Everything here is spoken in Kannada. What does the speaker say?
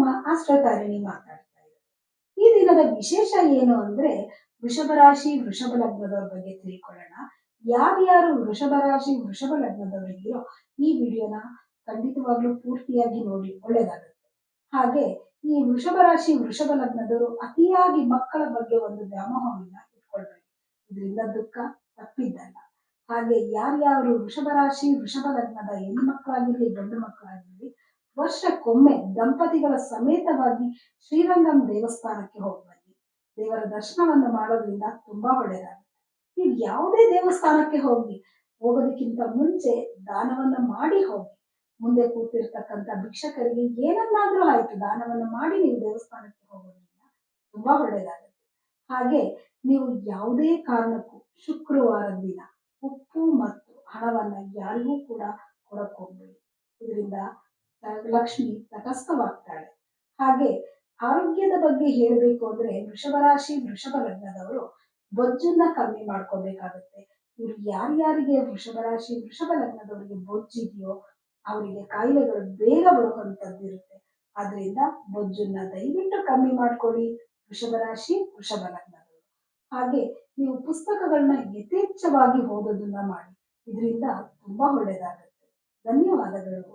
ನಿಮ್ಮ ಆಸ್ಟ್ರೋತಾರಿಣಿ ಮಾತಾಡ್ತಾ ಇದ್ದೀನಿ. ಈ ದಿನದ ವಿಶೇಷ ಏನು ಅಂದ್ರೆ ವೃಷಭ ರಾಶಿ ವೃಷಭ ಲಗ್ನದವ್ರ ಬಗ್ಗೆ ತಿಳ್ಕೊಳ್ಳೋಣ. ಯಾರ್ಯಾರು ವೃಷಭ ರಾಶಿ ವೃಷಭ ಲಗ್ನದವರಿದೆಯೋ ಈ ವಿಡಿಯೋನ ಖಂಡಿತವಾಗ್ಲೂ ಪೂರ್ತಿಯಾಗಿ ನೋಡಿ, ಒಳ್ಳೇದಾಗುತ್ತೆ. ಹಾಗೆ ಈ ವೃಷಭ ರಾಶಿ ವೃಷಭ ಲಗ್ನದವರು ಅತಿಯಾಗಿ ಮಕ್ಕಳ ಬಗ್ಗೆ ಒಂದು ವ್ಯಾಮೋಹವನ್ನ ಇಟ್ಕೊಳ್ಬೇಕು. ಇದರಿಂದ ದುಃಖ ತಪ್ಪಿದ್ದಲ್ಲ. ಹಾಗೆ ಯಾರ್ಯಾರು ವೃಷಭ ರಾಶಿ ವೃಷಭ ಲಗ್ನದ ಹೆಣ್ಣು ಮಕ್ಕಳಾಗಿರ್ಲಿ ಗಂಡು ಮಕ್ಕಳಾಗಿರ್ಲಿ ವರ್ಷಕ್ಕೊಮ್ಮೆ ದಂಪತಿಗಳ ಸಮೇತವಾಗಿ ಶ್ರೀರಂಗಂ ದೇವಸ್ಥಾನಕ್ಕೆ ಹೋಗಿ ಬನ್ನಿ. ದೇವರ ದರ್ಶನವನ್ನು ಮಾಡೋದ್ರಿಂದ ತುಂಬಾ ಒಳ್ಳೆಯದಾಗುತ್ತೆ. ನೀವು ಯಾವುದೇ ದೇವಸ್ಥಾನಕ್ಕೆ ಹೋಗೋದಕ್ಕಿಂತ ಮುಂಚೆ ದಾನವನ್ನ ಮಾಡಿ ಹೋಗಿ. ಮುಂದೆ ಕೂತಿರ್ತಕ್ಕಂಥ ಭಿಕ್ಷಕರಿಗೆ ಏನನ್ನಾದ್ರೂ ಆಯ್ತು ದಾನವನ್ನ ಮಾಡಿ ನೀವು ದೇವಸ್ಥಾನಕ್ಕೆ ಹೋಗೋದ್ರಿಂದ ತುಂಬಾ ಒಳ್ಳೆಯದಾಗುತ್ತೆ. ಹಾಗೆ ನೀವು ಯಾವುದೇ ಕಾರಣಕ್ಕೂ ಶುಕ್ರವಾರದ ದಿನ ಉಪ್ಪು ಮತ್ತು ಹಣವನ್ನ ಯಾರಿಗೂ ಕೂಡ ಕೊಡಕ್ ಹೋಗ್ಬೇಡಿ. ಇದರಿಂದ ಲಕ್ಷ್ಮಿ ತಟಸ್ಥವಾಗ್ತಾಳೆ. ಹಾಗೆ ಆರೋಗ್ಯದ ಬಗ್ಗೆ ಹೇಳಬೇಕು ಅಂದ್ರೆ ವೃಷಭ ರಾಶಿ ವೃಷಭ ಲಗ್ನದವರು ಬೊಜ್ಜನ್ನ ಕಮ್ಮಿ ಮಾಡ್ಕೋಬೇಕಾಗುತ್ತೆ. ಇವ್ರು ಯಾರ್ಯಾರಿಗೆ ವೃಷಭ ರಾಶಿ ವೃಷಭ ಲಗ್ನದವರಿಗೆ ಬೊಜ್ಜಿದೆಯೋ ಅವರಿಗೆ ಕಾಯಿಲೆಗಳು ಬೇಗ ಬರುವಂತದ್ದು ಇರುತ್ತೆ. ಆದ್ರಿಂದ ಬೊಜ್ಜನ್ನ ದಯವಿಟ್ಟು ಕಮ್ಮಿ ಮಾಡ್ಕೊಳ್ಳಿ ವೃಷಭ ರಾಶಿ ವೃಷಭ ಲಗ್ನದವರು. ಹಾಗೆ ನೀವು ಪುಸ್ತಕಗಳನ್ನ ಯಥೇಚ್ಛವಾಗಿ ಓದೋದನ್ನ ಮಾಡಿ. ಇದರಿಂದ ತುಂಬಾ ಒಳ್ಳೆಯದಾಗುತ್ತೆ. ಧನ್ಯವಾದಗಳು.